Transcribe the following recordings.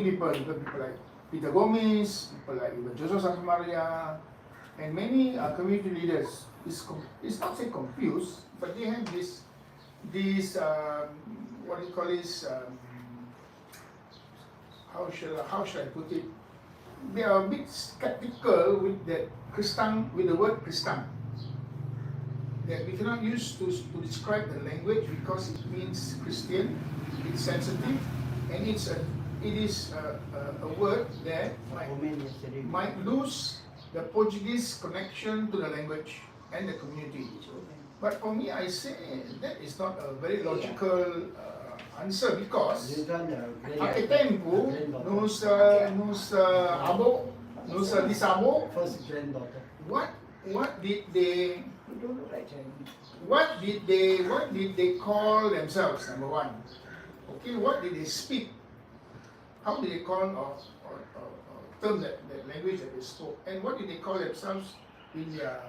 people like Peter Gomez, people like even Joseph Santa Maria, and many community leaders is not say confused, but they have this what do you call this? How should I put it? They are a bit skeptical with the word Christian. That we cannot use to describe the language because it means Christian, it's sensitive, and it is a word that might lose the Portuguese connection to the language and the community. But for me, I say that is not a very logical answer because ake tempo nos abo nos disabo. First granddaughter. What did they call themselves? Number one, okay, what did they speak? How did they call or term that language that they spoke? And what did they call themselves in their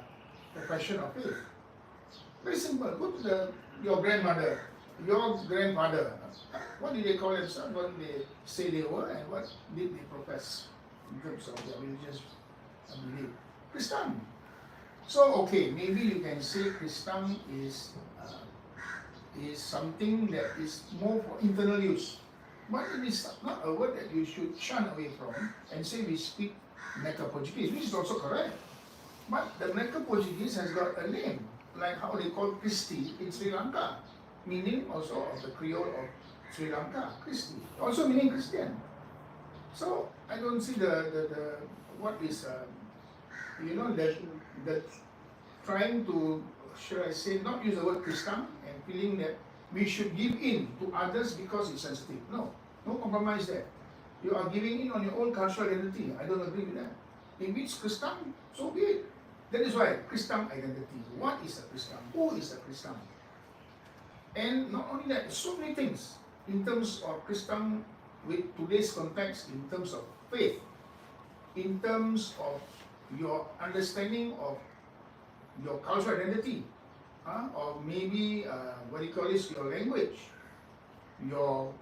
profession of faith? Very simple. Go to your grandmother, your grandfather. What did they call themselves? What did they say they were, and what did they profess in terms of their religious belief? Christian. So okay, maybe you can say Christian is something that is more for internal use, but it is not a word that you should shun away from and say we speak Malacca Portuguese, which is also correct. But the Malacca Portuguese has got a name, like how they call Christi in Sri Lanka, meaning also of the Creole of Sri Lanka, Christi, also meaning Christian. So I don't see the what is the trying to, should I say, not use the word Christian and feeling that we should give in to others because it's sensitive. No compromise there. You are giving in on your own cultural identity. I don't agree with that. If it's Christian, so be it. That is why Christian identity. What is a Christian? Who is a Christian? And not only that, so many things in terms of Christian with today's context, in terms of faith, in terms of your understanding of your cultural identity, or maybe what do you call this, your language, your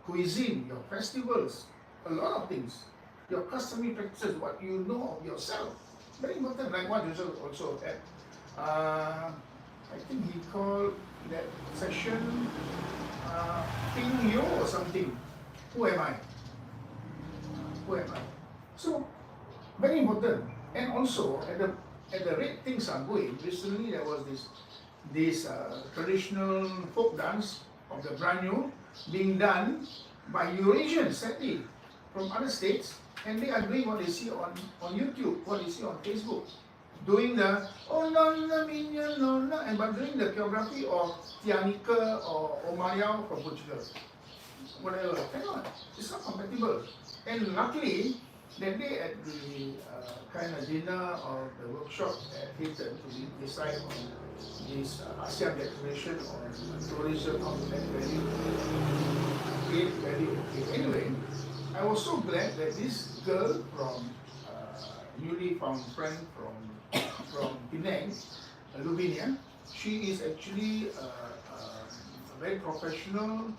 cuisine, your festivals, a lot of things, your customary practices, what you know of yourself. Very important, like what Joseph also had. I think he called that session Ping Yo or something. Who am I? Who am I? So, very important. And also, at the rate things are going, recently there was this traditional folk dance of the Branyo being done by Eurasians, sadly, from other states, and they are doing what they see on YouTube, what they see on Facebook, doing the oh no no minya no no, and but doing the choreography of Tianika or Omayao from Portugal, whatever. Cannot. It's not compatible. And luckily, that day at the kind of dinner or the workshop at Hilton to decide on this ASEAN Declaration on tourism of that value, okay. Anyway, I was so glad that this girl from newly found friend from Penang, Lubinia, she is actually a very professional,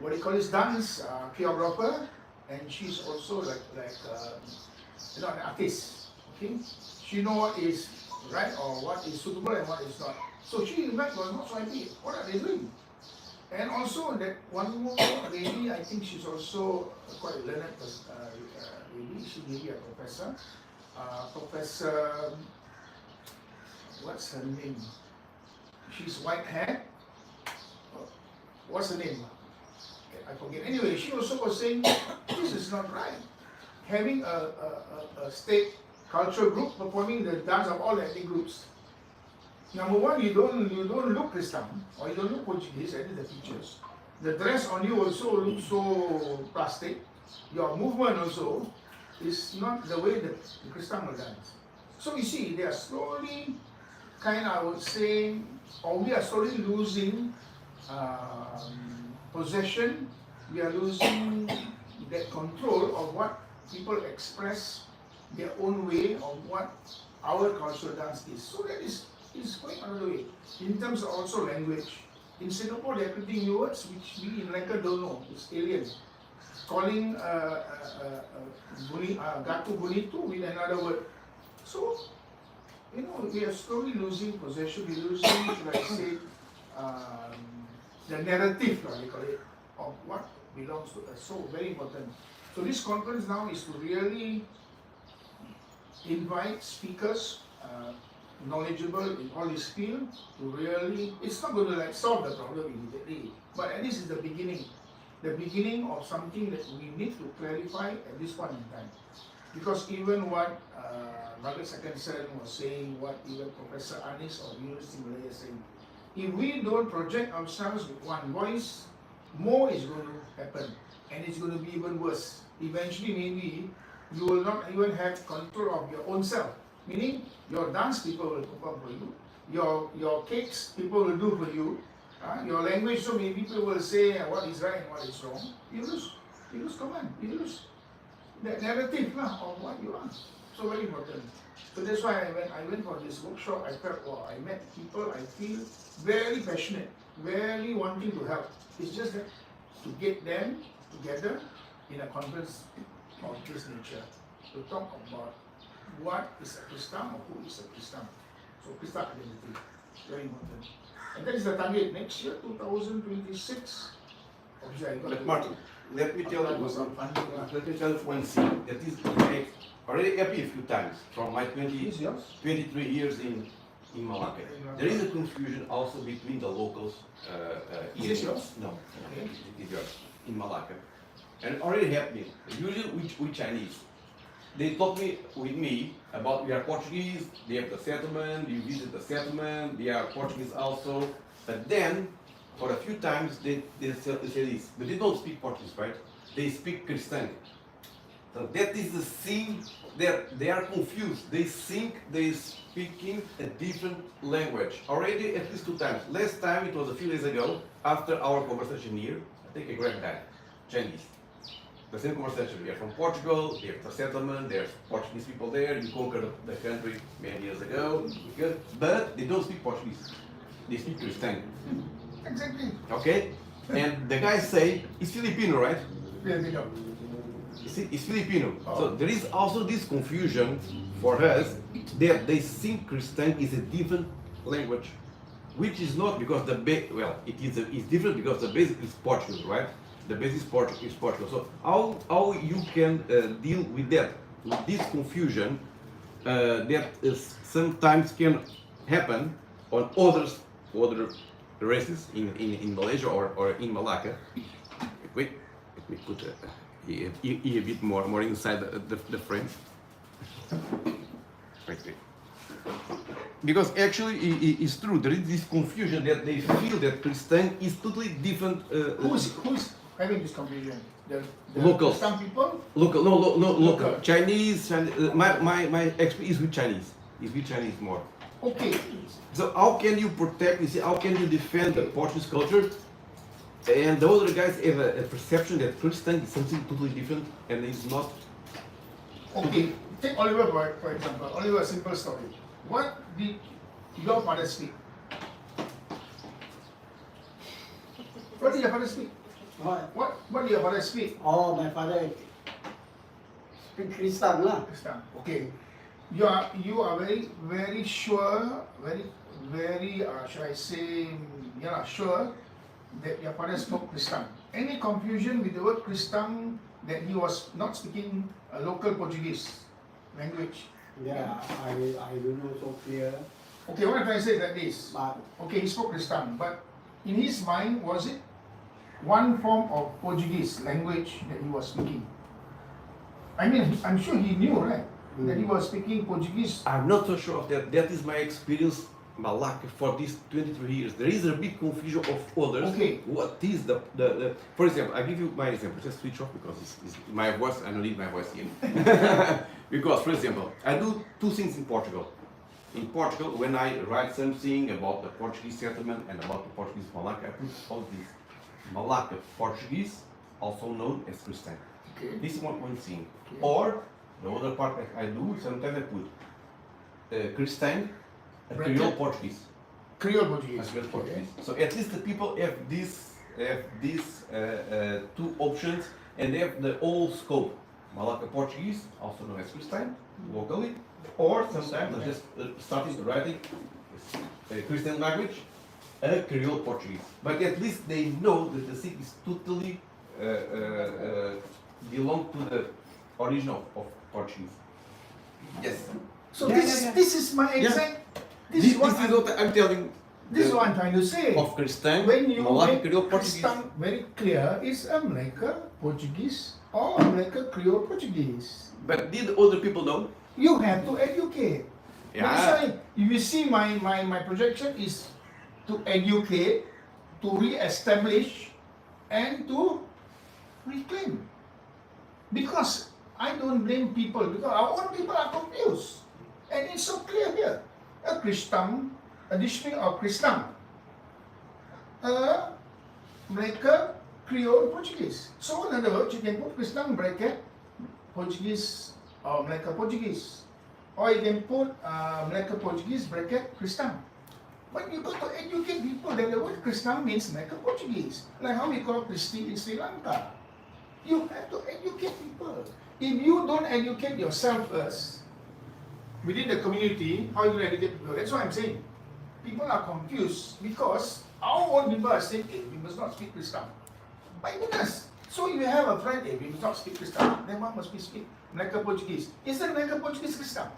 what do you call this, dance choreographer, and she's also like an artist. Okay, she knows what is right or what is suitable and what is not. So she in fact was not so happy. What are they doing? And also that one more lady, I think she's also quite a learned lady. She may be a professor. Professor, what's her name? She's white haired. What's her name? I forget. Anyway, she also was saying this is not right. Having a state cultural group performing the dance of all ethnic groups. Number one, you don't look Christian or you don't look Portuguese. That is the features. The dress on you also looks so plastic. Your movement also is not the way the Christian will dance. So you see, they are slowly, I would say, or we are slowly losing possession. We are losing that control of what people express their own way of what our cultural dance is. So that is going another way. In terms of also language, In Singapore, they are creating new words which we in Malacca don't know. It's alien. Calling Gatu Bonito with another word. So, you know, we are slowly losing possession, we're losing, should I say, the narrative, they call it, of what belongs to us. So, very important. So, this conference now is to really invite speakers, knowledgeable in all this field, to really, it's not going to like solve the problem immediately, but at least it's the beginning of something that we need to clarify at this point in time. Because even what Margaret Secondson was saying, what even Professor Anis of University of Malaya is saying, if we don't project ourselves with one voice, more is going to happen, and it's going to be even worse. Eventually, maybe you will not even have control of your own self. Meaning, your dance people will perform for you, your cakes people will do for you, your language, so maybe people will say what is right and what is wrong. You lose command, you lose that narrative of what you are. So very important. So that's why when I went for this workshop, I felt, wow, I met people, I feel very passionate, very wanting to help. It's just that to get them together in a conference of this nature, to talk about what is a Christian or who is a Christian. So Christian identity, very important. And that is the target next year, 2026. But Martin, let me tell you one thing. That is, I already happy a few times from my 23 years in Malacca. There is a confusion also between the locals. Is this yours? No, it is yours in Malacca, and already happening. Usually with Chinese. They talk with me about we are Portuguese, they have the settlement, you visit the settlement, they are Portuguese also. But then, for a few times, they say this, but they don't speak Portuguese, right? They speak Christian. So that is the thing that they are confused. They think they're speaking a different language. Already at least 2 times. Last time, it was a few days ago, after our conversation here, I think a great guy, Chinese. The same conversation, we are from Portugal, there's a settlement, there's Portuguese people there, you conquered the country many years ago, but they don't speak Portuguese, they speak Christian. Exactly. Okay? And the guy say, it's Filipino, right? Filipino. It's Filipino. Oh. So there is also this confusion for us that they think Christian is a different language, which is not because it's different because the base is Portuguese, right? The base is Portugal. So how you can deal with that, with this confusion that sometimes can happen on other races in Malaysia or in Malacca. Wait, let me put a bit more inside the frame. Wait. Because actually it's true, there is this confusion that they feel that Christian is totally different. Who's having this confusion? The Locals. Some people? Local. Chinese. My experience is with Chinese. Is with Chinese more. Okay. So how can you protect? You see, how can you defend the Portuguese culture? And the other guys have a perception that Christian is something totally different, and it's not. Okay. Take Oliver for example. Oliver, a simple story. What did your father speak? What did your father speak? What did your father speak? Oh, my father speak Christian lah. Christian. Okay. You are very sure, very should I say, sure that your father spoke Christian. Any confusion with the word Christian that he was not speaking a local Portuguese language? Yeah, I don't know so clear. Okay, what I'm trying to say is like this. But Okay, he spoke Christian, but in his mind, was it one form of Portuguese language that he was speaking? I mean, I'm sure he knew, right? That he was speaking Portuguese. I'm not so sure of that. That is my experience, Malacca, for these 23 years. There is a big confusion of others. Okay. What is the for example, I give you my example. Just switch off because it's my voice. I don't need my voice in. Because, for example, I do 2 things in Portugal. In Portugal, when I write something about the Portuguese settlement and about the Portuguese Malacca, I put all this Malacca Portuguese, also known as Christian. Okay. This is one thing. Okay. Or the other part that I do, sometimes I put Christian, Bracket. Creole Portuguese. Creole Portuguese. As well Portuguese. So at least the people have these two options, and they have the whole scope. Malacca Portuguese, also known as Christian, locally, or sometimes they're just starting to writing Christian language, Creole Portuguese. But at least they know that the city is totally belong to the origin of Portuguese. Yes. So Yeah, this yeah, yeah. this is my Yeah. exact. This is what I'm telling. This is what I'm trying to say. Of Christian, When you Malacca make Creole Portuguese. Christian very clear, it's a Malacca Portuguese or a Malacca Creole Portuguese. But did other people know? You have to educate. Yeah. That's why you see my projection is to educate, to re-establish, and to reclaim. Because I don't blame people, because our own people are confused. And it's so clear here. A Christian, a dictionary of Christian, a Malacca Creole Portuguese. So in other words, you can put Christian bracket Portuguese or Malacca Portuguese. Or you can put Malacca Portuguese bracket Christian. But you got to educate people that the word Christian means Malacca Portuguese. Like how we call Christi in Sri Lanka. You have to educate people. If you don't educate yourself first, within the community, how you educate people? That's what I'm saying. People are confused because our own people are saying, hey, we must not speak Christian. My goodness. So if you have a friend, hey, we must not speak Christian, then what must we speak? Malacca Portuguese. Is that Malacca Portuguese Christian?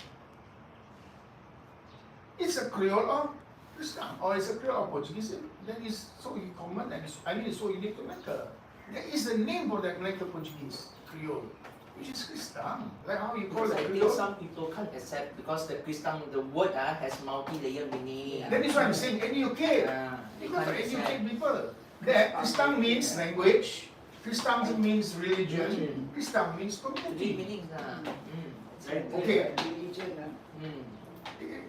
It's a Creole or Christian, or it's a Creole or Portuguese. That is so common and it's so unique to Malacca. There is a name for that Malacca Portuguese, Creole, which is Christian. Like how you call Because it I think Creole. some people can't accept because the Christian, the word has multi-layer meaning. That is why I'm saying educate. They You got to can't educate accept. people. That Christian means language, Christian means religion, Christian means Three community. meanings. Okay. Religion,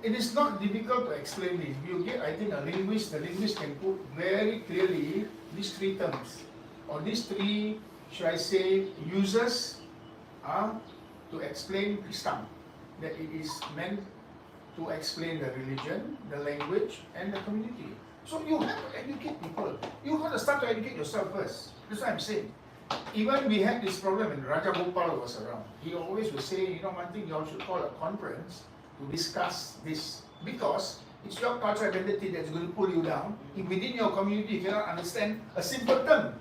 It is not difficult to explain this. You get, I think, the linguist can put very clearly these three terms, or these three, should I say, uses to explain Christian. That it is meant to explain the religion, the language, and the community. So you have to educate people. You have to start to educate yourself first. That's what I'm saying. Even we had this problem when Raja Gopal was around. He always would say, one thing, you all should call a conference to discuss this, because it's your cultural identity that's going to pull you down. If within your community you cannot understand a simple term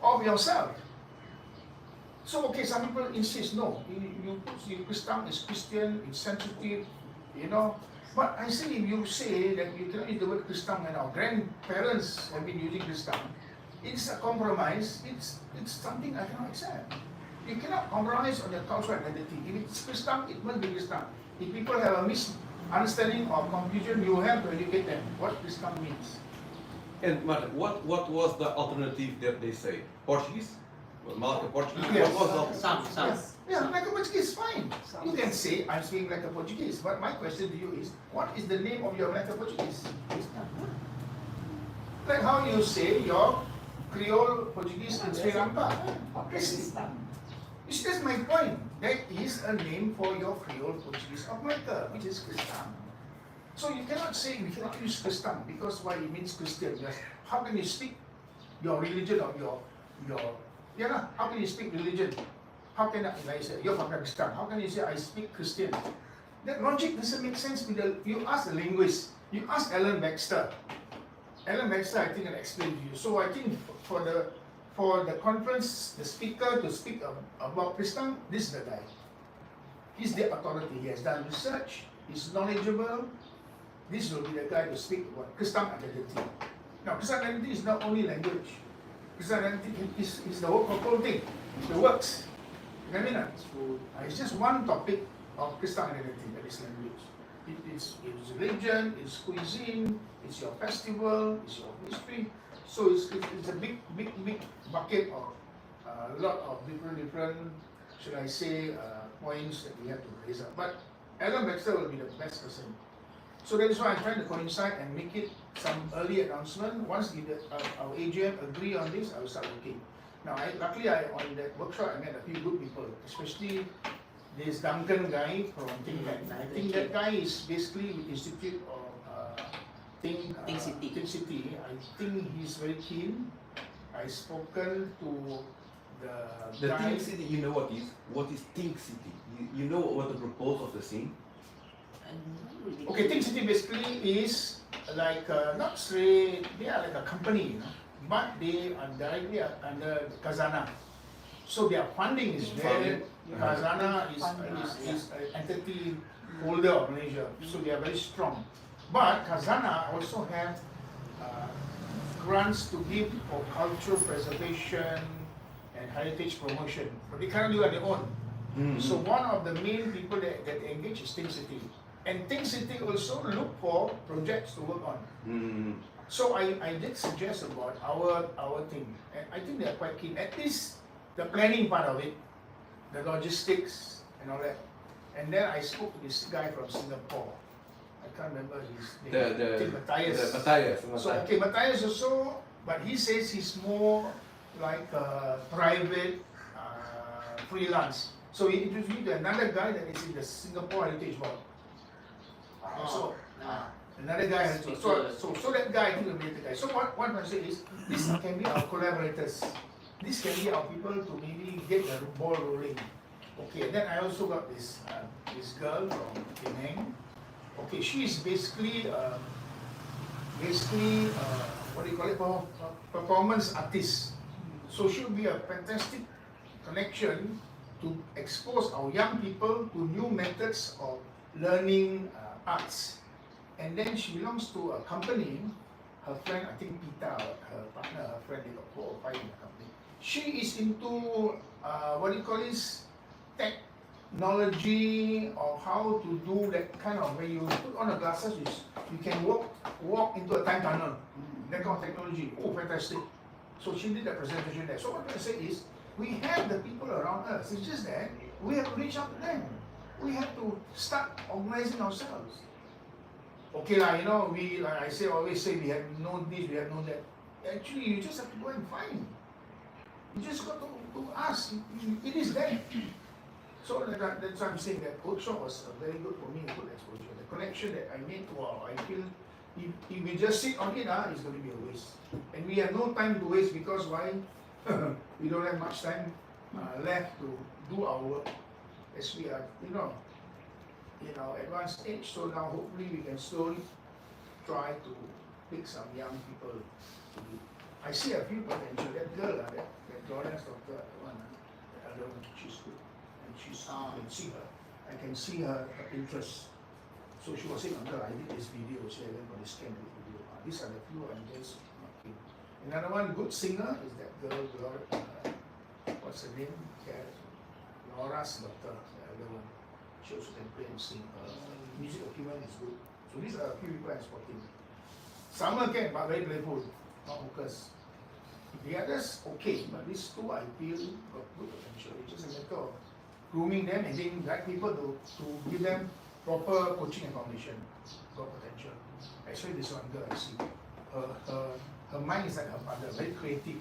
of yourself. So okay, some people insist, no, Christian is Christian, it's sensitive, But I say, if you say that you cannot use the word Christian and our grandparents have been using Christian, it's a compromise, it's something I cannot accept. You cannot compromise on your cultural identity. If it's Christian, it must be Christian. If people have a misunderstanding or confusion, you have to educate them what Christian means. And Martin, what was the alternative that they say? Portuguese? Well, Malacca Portuguese? Yes. What was the alternative? Some. Yes. Yeah, like a Portuguese is fine. You can say, I'm speaking like a Portuguese. But my question to you is, what is the name of your like a Portuguese? Like how you say your Creole Portuguese in Sri Lanka. Christian. You see, that's my point. There is a name for your Creole Portuguese of Malacca, which is Christian. So you cannot say we cannot use Christian because why it means Christian. Yes. How can you speak your religion or how can you speak religion? How can I say you're from Pakistan? How can you say I speak Christian? That logic doesn't make sense. You ask a linguist, you ask Alan Baxter. Alan Baxter, I think, can explain to you. So I think for the conference, the speaker to speak about Christian, this is the guy. He's the authority. He has done research. He's knowledgeable. This will be the guy to speak about Christian identity. Now, Christian identity is not only language. Christian identity is the whole thing. The works. You know what I mean? It's just one topic of Christian identity, that is language. It's religion, it's cuisine, it's your festival, it's your history. So it's a big bucket of a lot of different, should I say, points that we have to raise up. But Alan Baxter will be the best person. So that is why I'm trying to coincide and make it some early announcement. Once our AGM agree on this, I will start working. Now, luckily on that workshop I met a few good people, especially this Duncan guy from Think That. I think that guy is basically with Institute of Think City. Think City. I think he's very keen. I spoken to the guy. Think City, you know what is? What is Think City? You know what the purpose of the thing? Okay, Think City basically is like not straight. They are like a company, but they are directly under Khazanah. So their funding is very. Khazanah is an entity holder of Malaysia, so they are very strong. But Khazanah also have grants to give for cultural preservation and heritage promotion, but they cannot do it on their own. So one of the main people that engage is Think City. And Think City also look for projects to work on. So I did suggest about our thing, and I think they are quite keen. At least the planning part of it, the logistics and all that. And then I spoke to this guy from Singapore. I can't remember his name. I think Matthias. So okay, Matthias also, but he says he's more like a private freelance. So he introduced me to another guy that is in the Singapore Heritage Board. So another guy has to, so that guy, I think will be the guy. So what I say is, this can be our collaborators. This can be our people to maybe get the ball rolling. Okay, then I also got this girl from Penang. Okay, she is basically what do you call it? Performance artist. So she'll be a fantastic connection to expose our young people to new methods of learning arts. And then she belongs to a company. Her friend, I think Pita, her partner, her friend, they got 4 or 5 in the company. She is into what do you call this? Technology of how to do that kind of, when you put on the glasses, you can walk into a time tunnel. That kind of technology. Oh, fantastic. So she did a presentation there. So what I say is, we have the people around us. It's just that we have to reach out to them. We have to start organizing ourselves. Okay, we, like I say, always say we have known this, we have known that. Actually, you just have to go and find. You just got to ask. It is there. So that's why I'm saying that workshop was very good for me, a good exposure. The connection that I made, wow, I feel if we just sit on it, it's going to be a waste. And we have no time to waste because why? We don't have much time left to do our work as we are, in our advanced age. So now hopefully we can slowly try to pick some young people to do. I see a few potential. That girl, that Gloria's daughter, the other one, she's good. And I can see her interest. So she was saying, Uncle, I did this video, so I went for this camp video. These are the few I'm just marking. Another one, good singer, is that girl, what's her name? Laura's daughter, the other one. She also can play and sing. Music acumen is good. So these are a few people I'm spotting. Some can, but very playful, not focused. The others, okay, but these two I feel got good potential. It's just a matter of grooming them and getting right people to give them proper coaching and foundation. Got potential. Actually, this one girl I see, her mind is like her mother, very creative.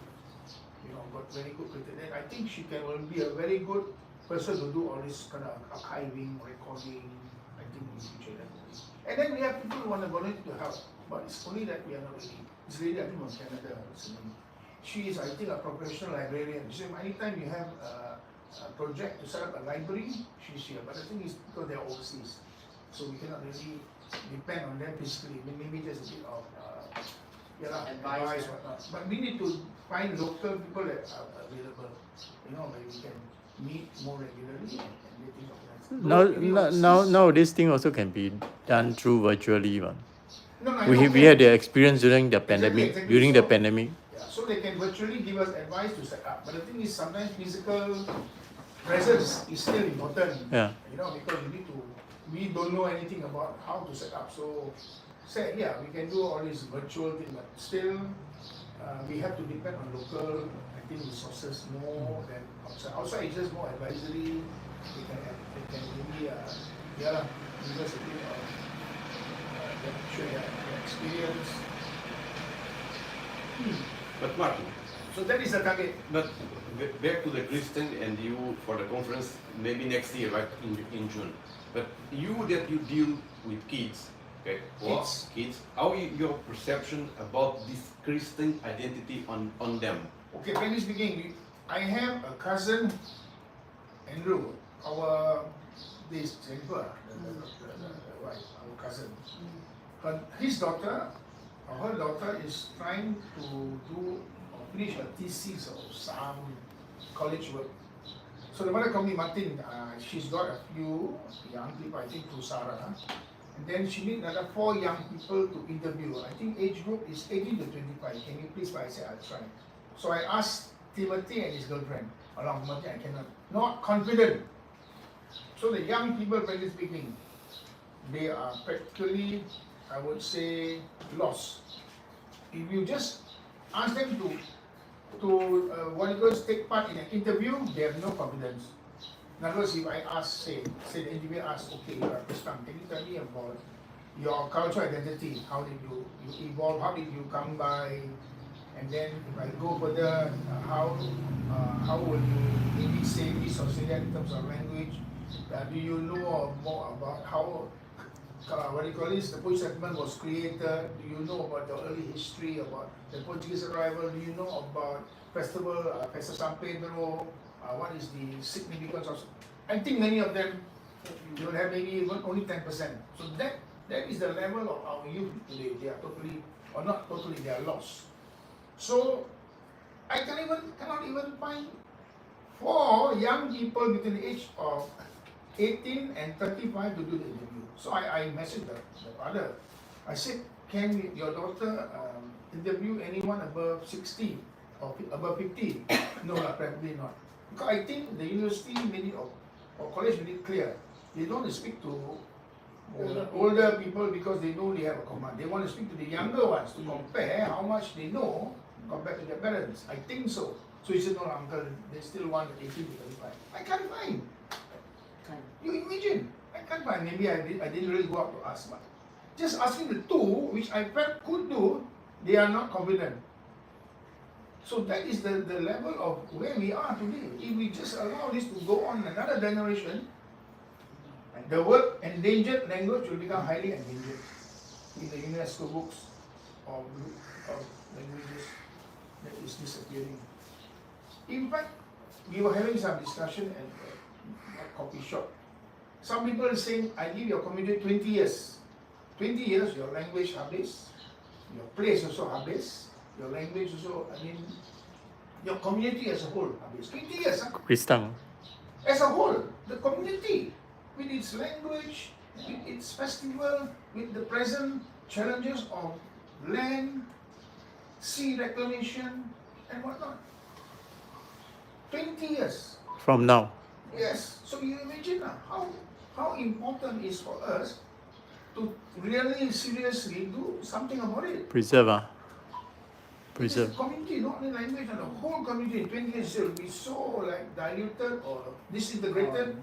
Got very good creative. And I think she will be a very good person to do all this kind of archiving, recording. I think in the future definitely. And then we have people who want to volunteer to help, but it's only that we are not ready. This lady I think from Canada listening. She is, I think, a professional librarian. She said, anytime you have a project to set up a library, she's here. But the thing is, because they're overseas, so we cannot really depend on them physically. Maybe just a bit of advice, whatnot. But we need to find local people that are available, where we can meet more regularly and get things organized. Now this thing also can be done through virtually. No, we had the experience during the pandemic. Exactly. During the pandemic. So they can virtually give us advice to set up. But the thing is, sometimes physical presence is still important. Yeah. Because we don't know anything about how to set up. So, we can do all this virtual thing, but still, we have to depend on local, resources more than outside. Outside is just more advisory. They can really, give us a bit of share their experience. But Martin, so that is the target. but back to the Christian and you for the conference maybe next year, right, in June. But you deal with kids, Okay. What kids? How is your perception about this Christian identity on them? Okay, frankly speaking, I have a cousin, Andrew, our this Jennifer, the wife, our cousin. His daughter, or her daughter, is trying to do or finish her thesis or some college work. So the mother called me, Martin. She's got a few young people, I think, through Sarah. And then she need another 4 young people to interview. I think age group is 18 to 25. Can you please? I said, I'll try. So I asked Timothy and his girlfriend, along Timothy, I cannot, not confident. So the young people, frankly speaking, they are practically, I would say, lost. If you just ask them to take part in an interview, they have no confidence. In other words, if I ask, say the interviewer asks, okay, you are Christian, can you tell me about your cultural identity? How did you evolve? How did you come by? And then if I go further, how will you maybe say this or say that in terms of language? Do you know more about how the Portuguese settlement was created? Do you know about the early history about the Portuguese arrival? Do you know about festival, Festa San Pedro? What is the significance of? I think many of them you will have maybe even only 10%. So that is the level of our youth today. They are totally, or not totally, they are lost. So I cannot even find 4 young people between the age of 18 and 35 to do the interview. So I messaged the father. I said, can your daughter interview anyone above 60 or above 50? No, probably not. Because I think the university made it, or college made it clear, they don't want to speak to older people because they know they have a command. They want to speak to the younger ones to compare how much they know compared to their parents. I think so. So he said, no, uncle, they still want 18 to 35. I can't find. You imagine? I can't find. Maybe I didn't really go up to ask, but just asking the 2, which I felt could do, they are not confident. So that is the level of where we are today. If we just allow this to go on another generation, the word endangered language will become highly endangered in the UNESCO books of languages that is disappearing. In fact, we were having some discussion at a coffee shop. Some people are saying, I give your community 20 years. 20 years, your language habis, your place also habis, your language also, your community as a whole habis. 20 years, huh? Kristang. As a whole, the community, with its language, with its festival, with the present challenges of land, sea reclamation, and whatnot. 20 years. From now. Yes. So you imagine how important it is for us to really seriously do something about it. Preserve. It's the community, not only language, and the whole community in 20 years will be so diluted or disintegrated.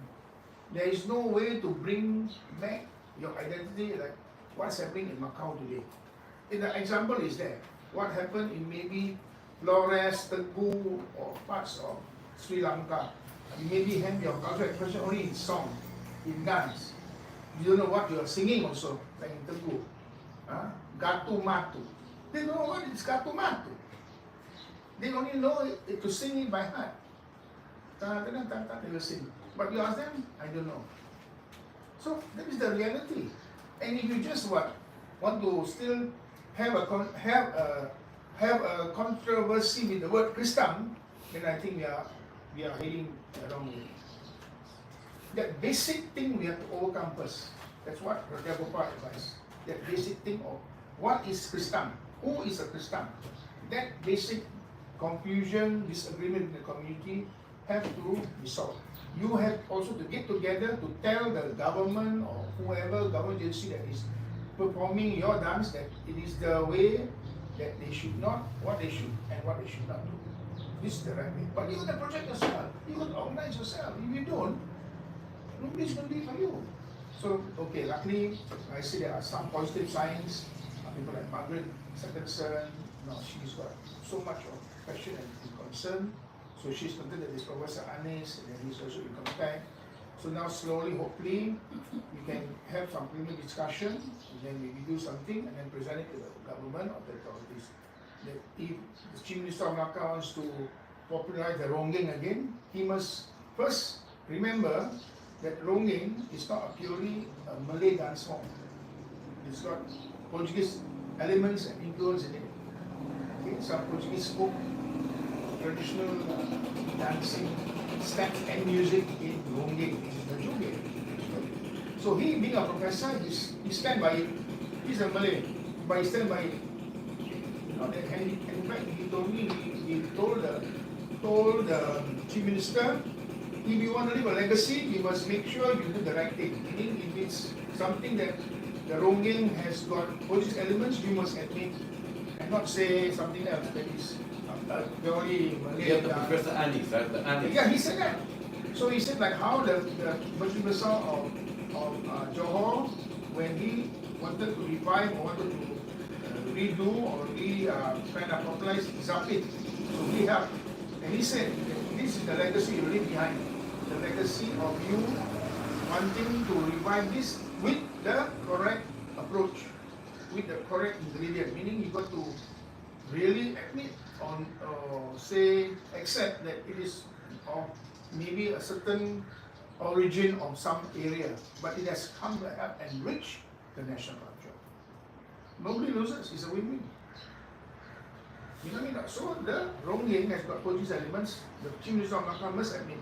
There is no way to bring back your identity like what's happening in Macau today. The example is there. What happened in maybe Flores, Teguh, or parts of Sri Lanka. You maybe have your cultural expression only in song, in dance. You don't know what you are singing also, like in Teguh. Gatu Matu. They don't know what is Gatu Matu. They only know it to sing it by heart. They will sing. But you ask them, I don't know. So that is the reality. And if you just want to still have a controversy with the word Christian, then I think we are heading the wrong way. That basic thing we have to overcome first. That's what Raja Gopal advised. That basic thing of what is Christian? Who is a Christian? That basic confusion, disagreement in the community have to be solved. You have also to get together to tell the government or whoever government agency that is performing your dance that it is the way that they should not, what they should and what they should not do. This is the right way. But you got to project yourself. You got to organize yourself. If you don't, nobody's going to do it for you. So, okay, luckily, I see there are some positive signs. People like Margaret Secondson, she's got so much of passion and concern. So she's contacted this Professor Anis, and then he's also in contact. So now slowly, hopefully, we can have some preliminary discussion, and then maybe do something, and then present it to the government or the authorities. That if the Chief Minister of Melaka wants to popularize the ronggeng again, he must first remember that ronggeng is not a purely a Malay dance form. It's got Portuguese elements and influence in it. Okay, some Portuguese folk traditional dancing steps and music in ronggeng, in Tanjung. So he, being a professor, he stand by it. He's a Malay, but he stand by it. And in fact, he told me, he told the Chief Minister, if you want to leave a legacy, you must make sure you do the right thing. Meaning, if it's something that the ronggeng has got Portuguese elements, you must admit and not say something else that is purely Malay. You have the Professor Anis, right? The Anis. Yeah, he said that. So he said like how the Majlis Besar of Johor, when he wanted to revive or wanted to redo or kind of popularize Zapit. So he helped. And he said, this is the legacy you leave behind. The legacy of you wanting to revive this with the correct approach, with the correct ingredient. Meaning you got to really admit on, accept that it is of maybe a certain origin of some area, but it has come to help enrich the national culture. Nobody loses, it's a win-win. You know what I mean? So the ronggeng has got Portuguese elements, the Chief Minister of Melaka must admit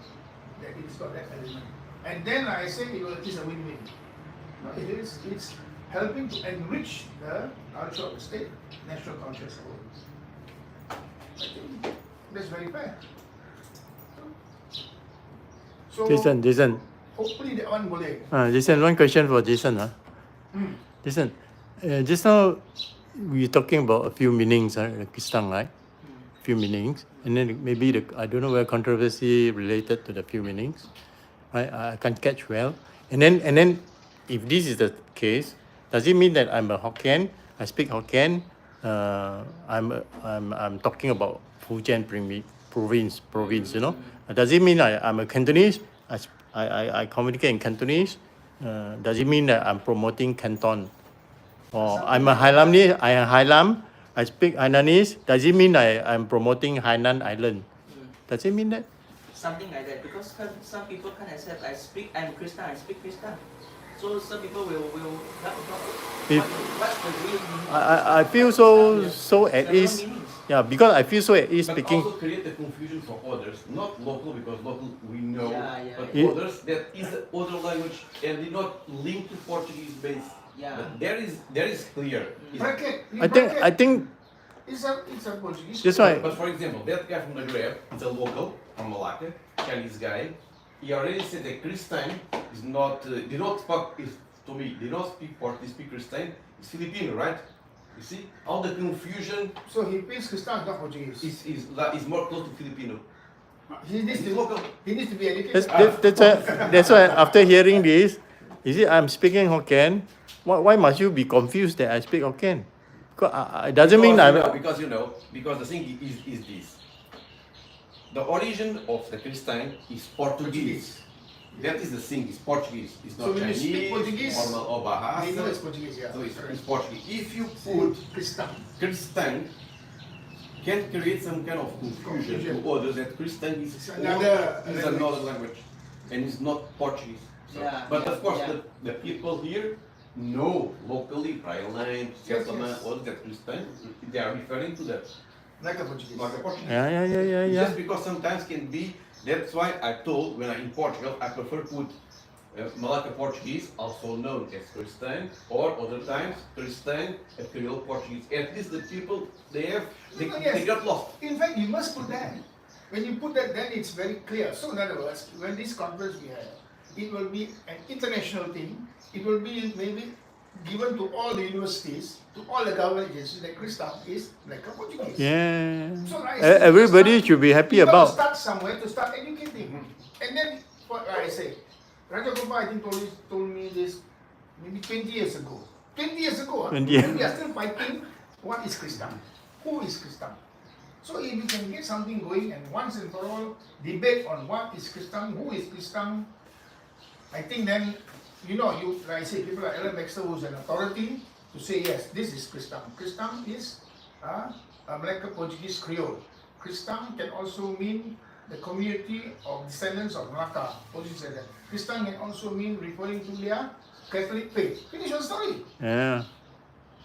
that it's got that element. And then I say it is a win-win. No, it's helping to enrich the culture of the state, national culture as a whole. I think that's very fair. So Jason. hopefully that one boleh. Jason, one question for Jason. Jason, just now we were talking about a few meanings, the Kristang, right? Few meanings, and then maybe I don't know where controversy related to the few meanings, right? I can't catch well. And then, if this is the case, does it mean that I'm a Hokkien? I speak Hokkien. I'm talking about Fujian province. You know, does it mean I'm a Cantonese? I communicate in Cantonese. Does it mean that I'm promoting Canton? Or I'm a Hailam, I speak Hainanese. Does it mean I'm promoting Hainan Island? Does it mean that? Something like that, because some people can't accept. I'm Christian, I speak Christian. So some people will what's the real meaning? I feel so at There are ease. meanings. Yeah, because I feel so at ease But speaking. also create the confusion for others, not local, because local we know, but Yeah. others that is other language and did not link to Portuguese base. Yeah. But there is clear. Bracket. I think It's a Portuguese. that's why. But for example, that guy from the Grab is a local from Malacca, Chinese guy. He already said that Christian is not. They don't speak. To me, they don't speak Portuguese. Speak Christian. It's Filipino, right? You see, all the confusion So he speaks Kristang, not Portuguese. is more close to Filipino. He needs It's to local. He needs to be educated. That's why after hearing this, you see, I'm speaking Hokkien. Why must you be confused that I speak Hokkien? It doesn't mean because the thing is this. The origin of the Christian is Portuguese. That is the thing. It's Portuguese. It's not So when you Chinese speak Portuguese, or bahasa. They know it's Portuguese, yeah. So it's Portuguese. If you Put put Kristang. Christian, can create some kind of confusion to others that Christian is another another language and it's not Portuguese. So, Yeah, but yeah, of course, yeah. the people here know locally, prior land, Yes, settlement, yes. all that Christian, they are referring to that Like a Portuguese. like a Portuguese. Yeah. Just because sometimes can be. That's why I told when I'm in Portugal, I prefer put Malacca Portuguese, also known as Christian, or other times Christian and Creole Portuguese. At least the people they Yes. got lost. In fact, you must put that. When you put that, then it's very clear. So in other words, when this conference we have, it will be an international thing. It will be maybe given to all the universities, to all the government agencies that Kristang is like a Portuguese. Yeah. So I say, Everybody Kristang, should be happy you got to about. start somewhere to start educating. And then what I say, Raja Gopal I think told me this maybe 20 years ago. 20 years ago, 20 years. we are still fighting what is Kristang? Who is Kristang? So if we can get something going and once and for all debate on what is Kristang, who is Kristang, I think then, like I say, people like Alan Baxter, who's an authority, to say yes, this is Kristam. Kristam is a Malacca Portuguese Creole. Kristam can also mean the community of descendants of Melaka. Kristam can also mean referring to their Catholic faith. Finish your story. Yeah.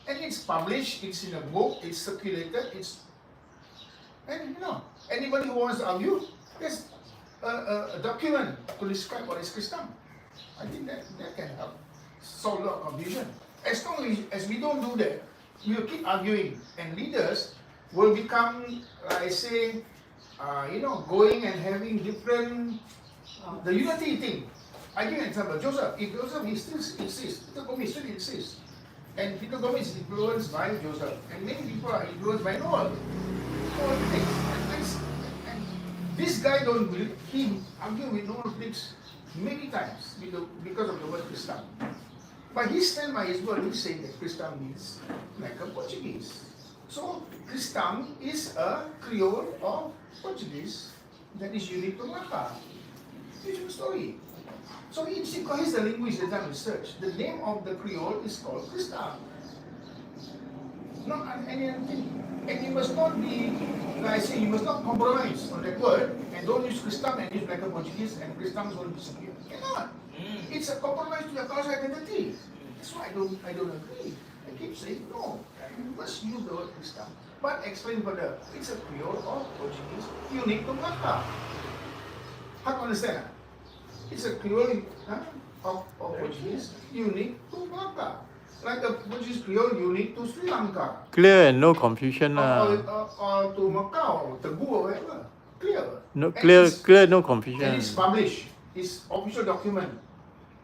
And it's published, it's in a book, it's circulated, and anybody who wants to argue, there's a document to describe what is Kristam. I think that can help solve a lot of confusion. As long as we don't do that, we will keep arguing, and leaders will become, like I say, going and having different, the unity thing. I give an example. Joseph, if Joseph he still insists, Peter Gomez still insists, and Peter Gomez is influenced by Joseph, and many people are influenced by Noel. And this guy don't believe, he argued with Noel Flix many times because of the word Kristam. But he stand by his word, he's saying that Kristam means like a Portuguese. So Kristam is a Creole of Portuguese that is unique to Melaka. It's a story. So he's the linguist that done research. The name of the Creole is called Kristam. Not any other thing. And you must not be, like I say, you must not compromise on that word and don't use Kristam and use Malacca Portuguese and Kristam is going to disappear. Cannot. It's a compromise to your cultural identity. That's why I don't agree. I keep saying no. You must use the word Kristam. But explain further. It's a Creole or Portuguese unique to Melaka. How to understand? It's a Creole of Portuguese unique to Melaka. Like a Portuguese Creole unique to Sri Lanka. Clear and no confusion. Or to Macau, Tebu or whatever. Clear. No, And clear, no And confusion. it's published. It's official document.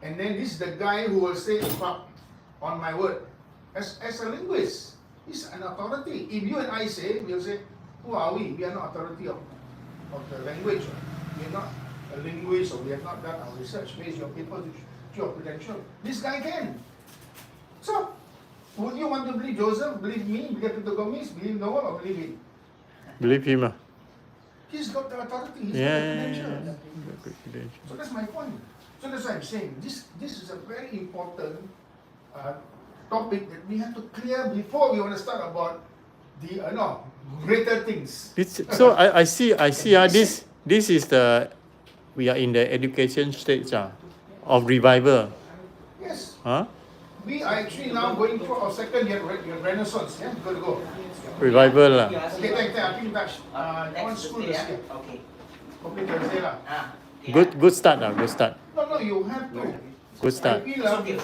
And then this is the guy who will say, on my word. As a linguist, he's an authority. If you and I say, we'll say, who are we? We are not authority of the language. We are not a linguist, or we have not done our research based your paper to your credential. This guy can. So, would you want to believe Joseph, believe me, believe Peter Gomez, believe Noel, or believe him? Believe him. He's got the authority, he's Yeah. got the credential. So that's my point. So that's why I'm saying this is a very important topic that we have to clear before we want to start about the greater things. So I see. This is we are in the education stage of revival. Yes. Huh? We are actually now going through our second year renaissance. Yeah, we got to go. Revival lah. Okay, thank you. I'll keep in touch. On school this year. Okay. Hopefully Thursday lah. Good start lah. Good start. No, you have to. Good start. I feel you want to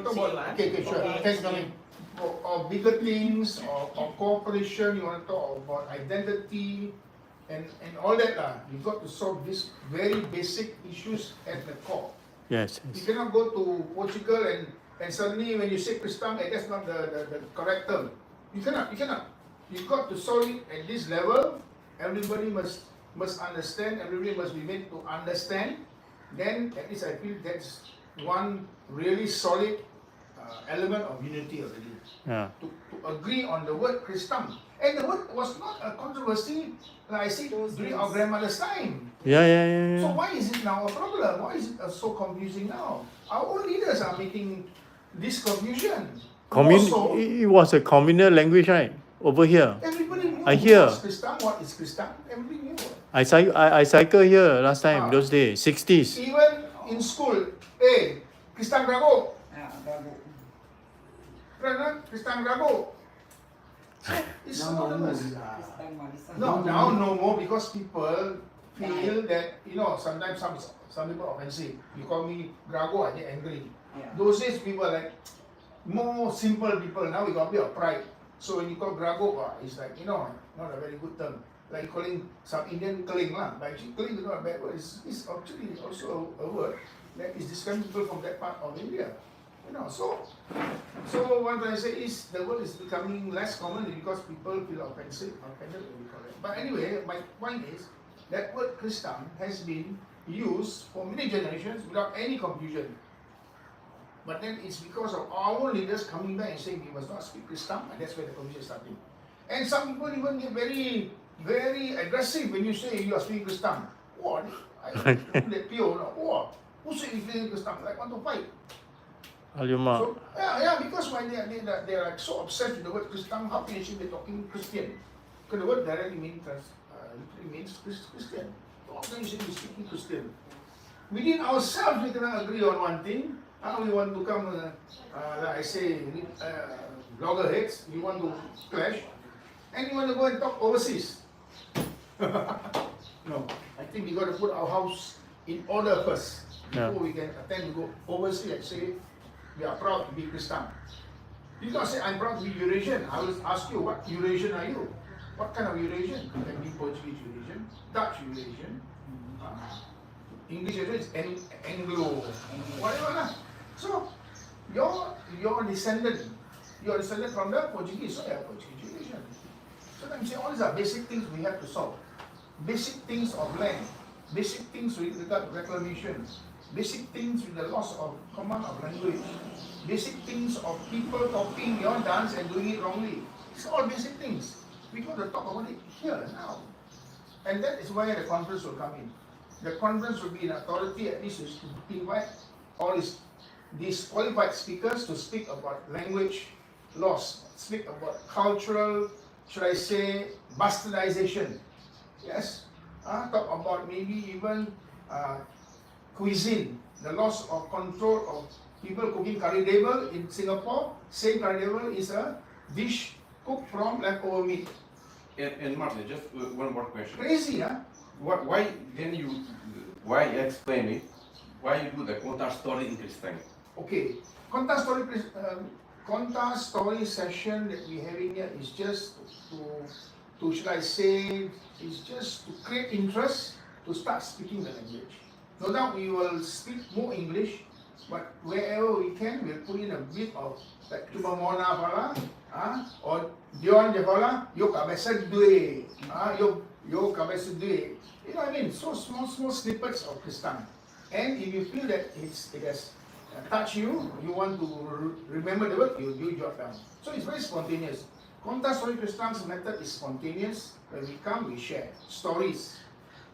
talk about, okay, sure. Thanks, coming. Or bigger things, or cooperation, you want to talk about identity, and all that lah. You got to solve these very basic issues at the core. Yes. You cannot go to Portugal and suddenly when you say Kristam, that's not the correct term. You cannot. You got to solve it at this level. Everybody must understand. Everybody must be made to understand. Then at least I feel that's one really solid element of unity already. Yeah. To agree on the word Kristam. And the word was not a controversy, like I said, during our grandmother's time. Yeah. So why is it now a problem? Why is it so confusing now? Our own leaders are making this confusion. Also, It was a communal language, right? Over here. everybody knew I hear. what is Kristam. Everybody knew. I cycle here last time, those days, 60s. Even in school, Kristam Grago. Kristam Grago. So it's synonymous. No, now no more because people feel that, sometimes some people are offensive. You call me Grago, I get angry. Those days people are like more simple people. Now we got a bit of pride. So when you call Grago, it's like, not a very good term. Like calling some Indian Kling lah. But actually Kling is not a bad word. It's actually also a word that is describing people from that part of India. So what I'm trying to say is the word is becoming less common because people feel offended when we call it. But anyway, my point is that word Kristam has been used for many generations without any confusion. But then it's because of our own leaders coming back and saying we must not speak Kristam, and that's where the confusion is starting. And some people even get very, very aggressive when you say you are speaking Kristam. What? I that pure, Who said we feeling Kristang? Like want to fight. Alamak. So yeah, because when they are so obsessed with the word Kristang, how can you be talking Christian? Because the word directly means Christian. So how can you say we speaking Christian? Within ourselves, we cannot agree on one thing. How we want to come, like I say, loggerheads. You want to clash, and you want to go and talk overseas. No, I think we got to put our house in order first before we can attempt to go overseas and say we are proud to be Christian. You don't say I'm proud to be Eurasian. I will ask you, what Eurasian are you? What kind of Eurasian? Can be Portuguese Eurasian, Dutch Eurasian, English Eurasian, Anglo, whatever lah. So you're descendant from the Portuguese, so you're Portuguese Eurasian. So I'm saying all these are basic things we have to solve. Basic things of land, basic things with regard to reclamation, basic things with the loss of command of language, basic things of people copying your dance and doing it wrongly. It's all basic things. We got to talk about it here now. And that is where the conference will come in. The conference will be an authority, at least to invite all these qualified speakers to speak about language loss, speak about cultural, should I say, bastardization. Yes, talk about maybe even cuisine, the loss of control of people cooking curry devil in Singapore. Same curry devil is a dish cooked from leftover meat. And Martin, just one more question. Crazy, huh? Why explain me? Why you do the Kontah Stori in Kristang? Okay, Kontah Stori session that we having here is just to should I say, is just to create interest to start speaking the language. No doubt we will speak more English, but wherever we can, we'll put in a bit of like cuma mona pala, or Dion Jafala, yo kabesa due, yo kabesa due. You know what I mean? So small snippets of Kristang. And if you feel that it has touched you, you want to remember the word, you jot down. So it's very spontaneous. Kontah Stori Kristang's method is spontaneous. When we come, we share stories.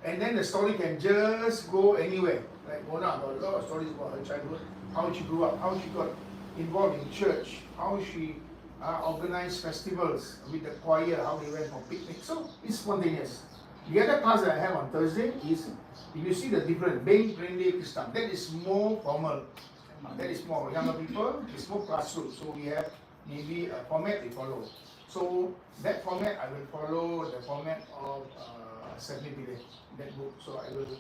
And then the story can just go anywhere. Like Mona got a lot of stories about her childhood, how she grew up, how she got involved in church, how she organized festivals with the choir, how they went for picnics. So it's spontaneous. The other class that I have on Thursday is, if you see the difference, Beng Prende Kristang, that is more formal. That is more younger people, it's more classroom. So we have maybe a format we follow. So that format, I will follow the format of Stephanie Pillay, that book. So I will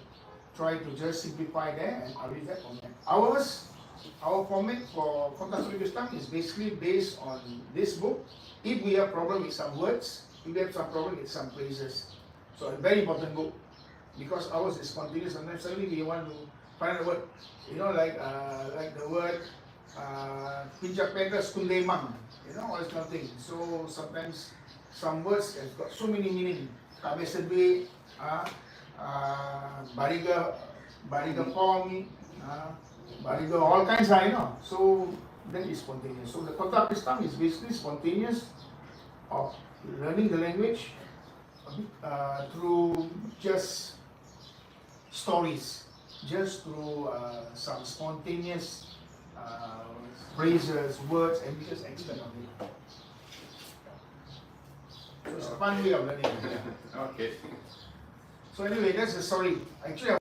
try to just simplify that and I'll read that format. Our format for Kontah Stori Kristang is basically based on this book. If we have problem with some words, if we have some problem with some phrases. So a very important book, because ours is spontaneous. Sometimes suddenly we want to find a word, you know, like the word Pinjak Pegas Kundemang, you know, all this kind of thing. So sometimes some words have got so many meaning. Kabesedwe, Bariga Pong, Bariga, all kinds, you know. So that is spontaneous. So the Kontah Kristang is basically spontaneous of learning the language through just stories, just through some spontaneous phrases, words, and we just expand on it. So it's a fun way of learning. Okay. So anyway, that's the story. Actually,